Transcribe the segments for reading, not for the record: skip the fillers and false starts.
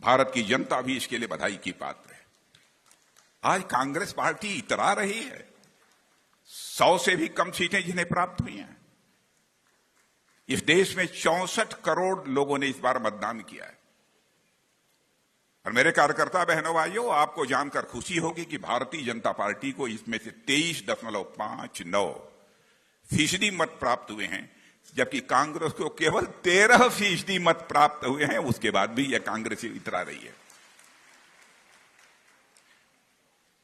भारत की जनता भी इसके लिए बधाई की पात्र है। आज कांग्रेस पार्टी इतरा रही है, 100 से भी कम सीटें जिन्हें प्राप्त हुई हैं। इस देश में 64 करोड़ लोगों ने इस बार मतदान किया है। और मेरे कार्यकर्ता बहनों भाइयों, आपको जानकर खुशी होगी कि भारतीय जनता पार्टी को इसमें से 23.59% मत प्राप्त हुए हैं, जबकि कांग्रेस को केवल 13% मत प्राप्त हुए हैं। उसके बाद भी यह कांग्रेस इतरा रही है।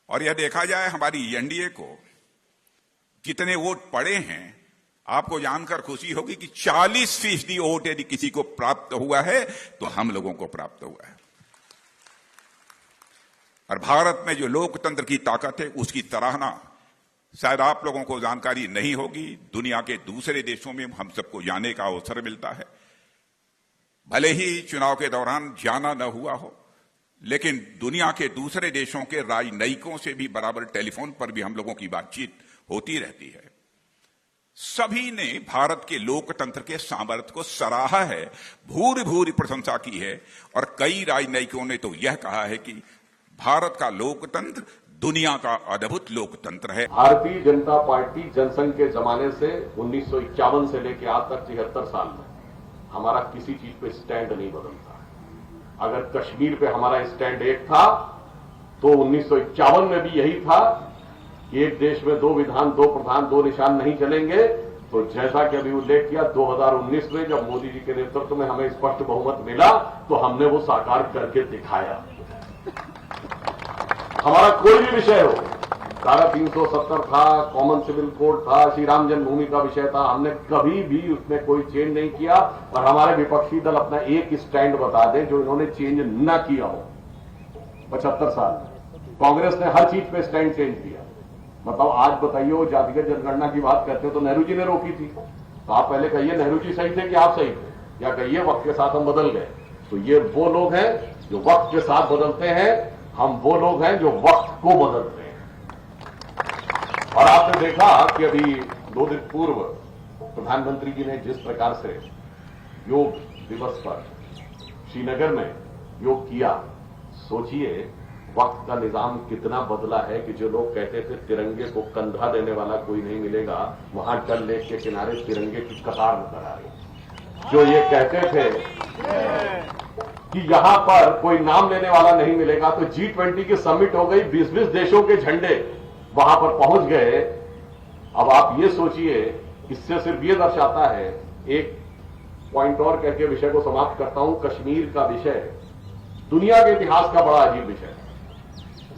और यह देखा जाए हमारी एनडीए को कितने वोट पड़े हैं, आपको जानकर खुशी होगी कि 40% वोट यदि किसी को प्राप्त हुआ है तो हम लोगों को प्राप्त हुआ है। और भारत में जो लोकतंत्र की ताकत है उसकी सराहना शायद आप लोगों को जानकारी नहीं होगी। दुनिया के दूसरे देशों में हम सबको जाने का अवसर मिलता है। भले ही चुनाव के दौरान जाना न हुआ हो, लेकिन दुनिया के दूसरे देशों के राजनयिकों से भी बराबर टेलीफोन पर भी हम लोगों की बातचीत होती रहती है। सभी ने भारत के लोकतंत्र के सामर्थ्य को सराहा है, भूरि भूरि प्रशंसा की है। और कई राजनयिकों ने तो यह कहा है कि भारत का लोकतंत्र दुनिया का अद्भुत लोकतंत्र है। भारतीय जनता पार्टी जनसंघ के जमाने से 1951 से लेकर आज तक 73 साल में हमारा किसी चीज पे स्टैंड नहीं बदलता। अगर कश्मीर पे हमारा स्टैंड एक था तो 1951 में भी यही था कि एक देश में 2 विधान 2 प्रधान 2 निशान नहीं चलेंगे। तो जैसा कि अभी उल्लेख किया, 2019 में जब मोदी जी के नेतृत्व में हमें स्पष्ट बहुमत मिला तो हमने वो साकार करके दिखाया। हमारा कोई भी विषय हो, धारा 370 था, कॉमन सिविल कोड था, श्री राम जन्मभूमि का विषय था, हमने कभी भी उसमें कोई चेंज नहीं किया। और हमारे विपक्षी दल अपना एक स्टैंड बता दें जो इन्होंने चेंज न किया हो 75 साल में। कांग्रेस ने हर चीज पे स्टैंड चेंज किया। मतलब आज बताइए, वो जातिगत जनगणना की बात करते हो तो नेहरू जी ने रोकी थी, तो आप पहले कहिए नेहरू जी सही थे कि आप सही थे, या कहिए वक्त के साथ हम बदल गए। तो ये वो लोग हैं जो वक्त के साथ बदलते हैं, हम वो लोग हैं जो वक्त को बदलते हैं। और आपने देखा कि अभी 2 दिन पूर्व प्रधानमंत्री जी ने जिस प्रकार से योग दिवस पर श्रीनगर में योग किया, सोचिए वक्त का निजाम कितना बदला है कि जो लोग कहते थे तिरंगे को कंधा देने वाला कोई नहीं मिलेगा, वहां डल लेक के किनारे तिरंगे की कतार नजर आ रही। जो ये कहते थे कि यहां पर कोई नाम लेने वाला नहीं मिलेगा, तो G20 की समिट हो गई, 20-20 देशों के झंडे वहां पर पहुंच गए। अब आप ये सोचिए, इससे सिर्फ ये दर्शाता है, एक पॉइंट और कह के विषय को समाप्त करता हूं। कश्मीर का विषय दुनिया के इतिहास का बड़ा अजीब विषय है।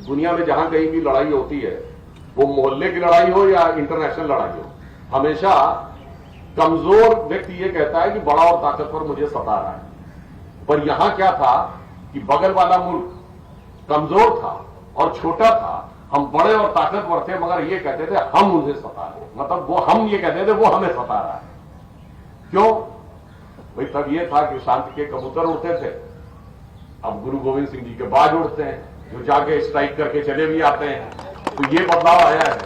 दुनिया में जहां कहीं भी लड़ाई होती है, वो मोहल्ले की लड़ाई हो या इंटरनेशनल लड़ाई हो, हमेशा कमजोर व्यक्ति ये कहता है कि बड़ा और ताकतवर मुझे सता रहा है। पर यहां क्या था कि बगल वाला मुल्क कमजोर था और छोटा था, हम बड़े और ताकतवर थे, मगर ये कहते थे हम उन्हें सता रहे हैं। मतलब वो हम ये कहते थे वो हमें सता रहा है। क्यों भाई? तब ये था कि शांति के कबूतर उड़ते थे, अब गुरु गोविंद सिंह जी के बाज उड़ते हैं, जो जाके स्ट्राइक करके चले भी आते हैं। तो ये बदलाव आया है।